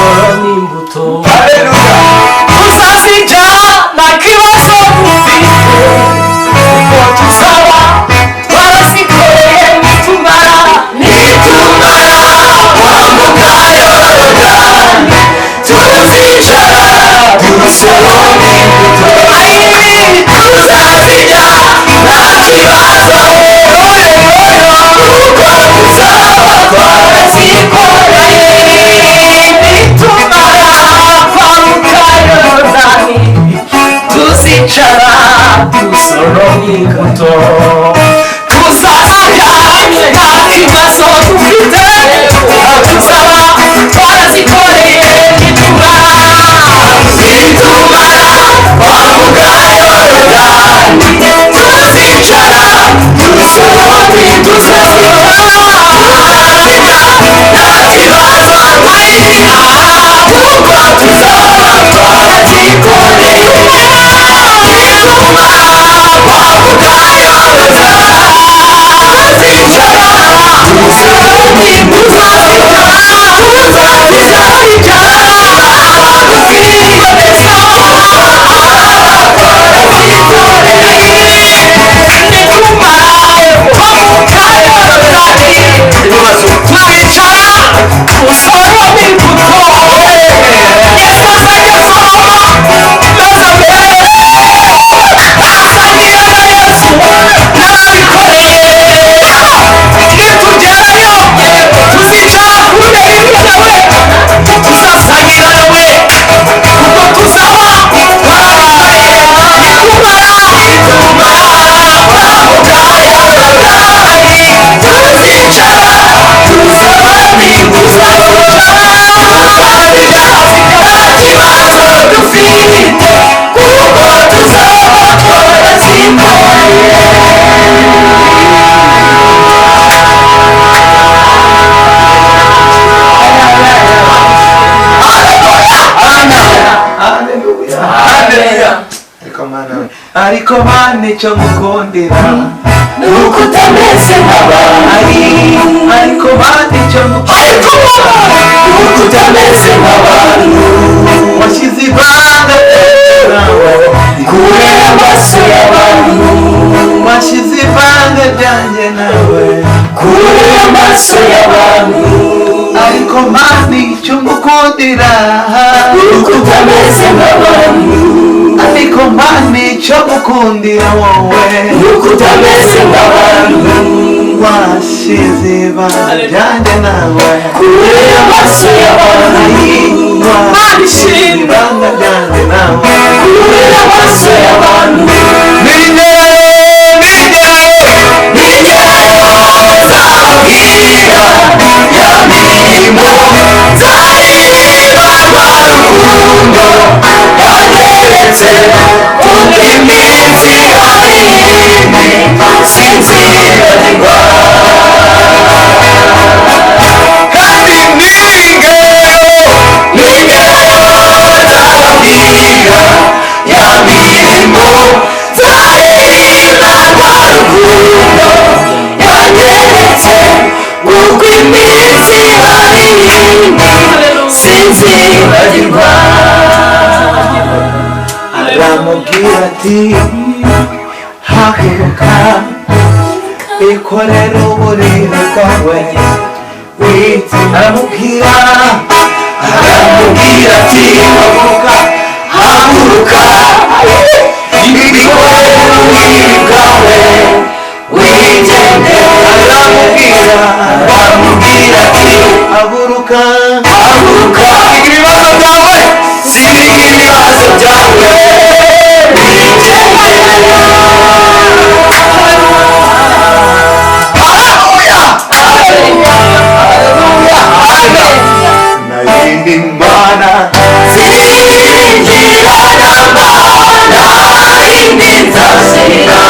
dusoroma imbuto. Tuzazirya nta kibazo dufite kuko tuzaba twarazikoreye nitumara kwambuka Yorodani tuzicara dusoroma imbuto. Tuzazirya nta kibazo kuko tuzaba twarazikoreye nitumara kwambuka Yorodani tuzicara dusoroma imbuto. Tuzazirya nta kibazo dufite tuzaba twarazikoreye nitumara kwambuka Yorodani tuzicara dusoroma imbuto. Ariko mane cyo mukundira nuko utameze nk'abandi. Ariko mane cyo mukundira nuko utameze nk'abantu. washyize ibanga nawe kure y'amaso y'abantu. washyize ibanga ryanjye nawe kure y'amaso y'abantu. ariko mane cyo mukundira nuko utameze nk'abantu. ariko mane cyo mukundira wowe nuko utameze nk'abantu. washyize ibanga ryanjye nawe kure y'amaso y'abantu. washyize ibanga ryanjye nawe kure y'amaso y'abantu. aramubwira ati haguruka ikorere uburiri bwawe aramubwira ati haguruka ikorere uburiri bwawe wigendere. aramubwira ati haguruka ibibazo byawe ibibazo byawe narindi mana ziringira n'amana indi nzashira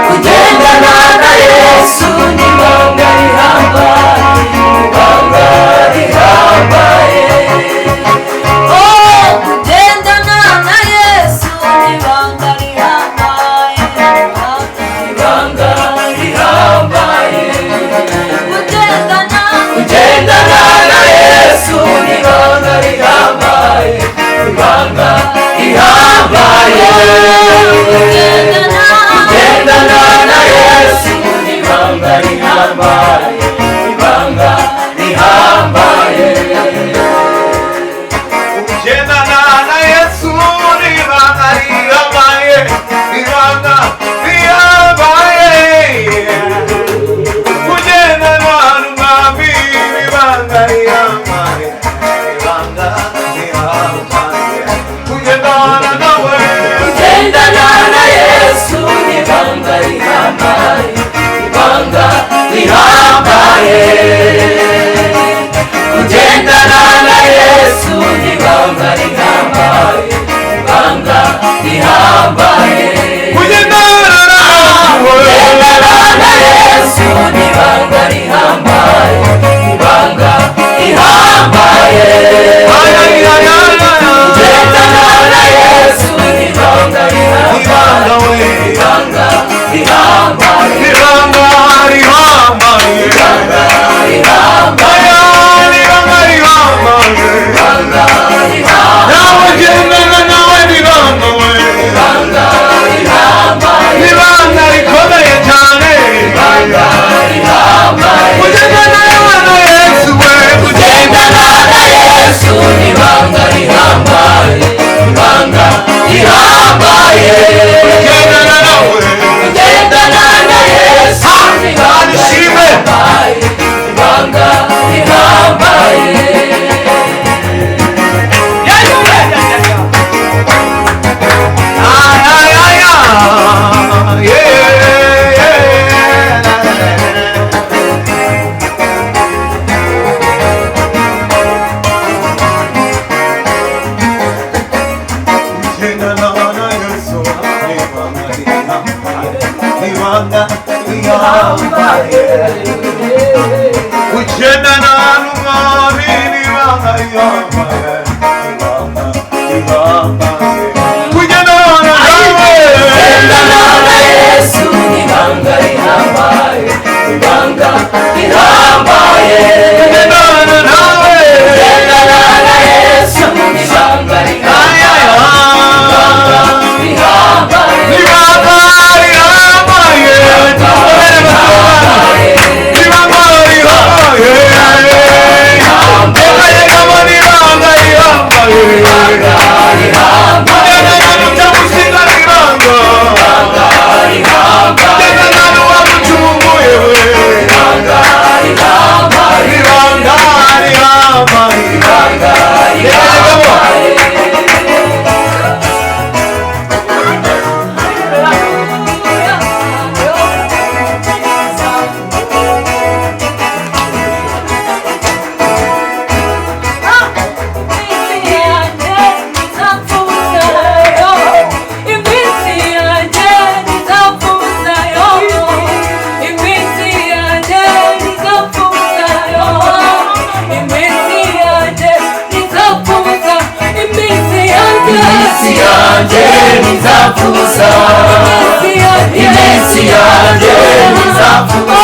kugendana na Yesu ni ibanga rihambaye, ibanga rihambaye. Oh, kugendana na Yesu ni ibanga rihambaye, ibanga rihambaye. Kugendana na Yesu ni ibanga rihambaye, ibanga rihambaye. Kugendana na Yesu ni ibanga rihambaye, ibanga rihambaye. Kugendana na Yesu ni ibanga rihambaye, ibanga rihambaye. Kugendana n'Umwami ni ibanga rihambaye, ibanga rihambaye. Kugendana nawe, Kugendana na Yesu ni ibanga rihambaye, ibanga rihambaye. Kugendana na Yesu ni ibanga rihambaye, ibanga rihambaye. kugendana nawe, Kugendana na Yesu ni ibanga rihambaye, ibanga rihambaye. Kugendana na Yesu ni ibanga rihambaye, ibanga rihambaye. ibanga rihambaye, Ibanga rihambaye, ibanga rihambaye. ibanga rihambaye, Nawe gendana nawe ibanga we, ibanga rihambaye, ibanga rikomeye cyane. ibanga rihambaye. Kugendana na Yesu we, Kugendana na Yesu ni ibanga rihambaye, ibanga rihambaye. kugendana nawe, Kugendana na Yesu ni ibanga rihambaye, ibanga rihambaye. Kugendana n'Umwami ni ibanga rihambaye, ibanga rihambaye. Kugendana nawe, Kugendana na Yesu ni ibanga rihambaye, ibanga rihambaye. kugendana nawe, Kugendana na Yesu ni ibanga rihambaye, ibanga rihambaye. ibanga rihambaye. Ibanga rihambaye, ibanga rihambaye. Kugendana n'utamusiga ibanga, kugendana n'uwamucunguye we, ibanga rihambaye. Iminsi yanjye ntizapfuza, iminsi yanjye ntizapfuza.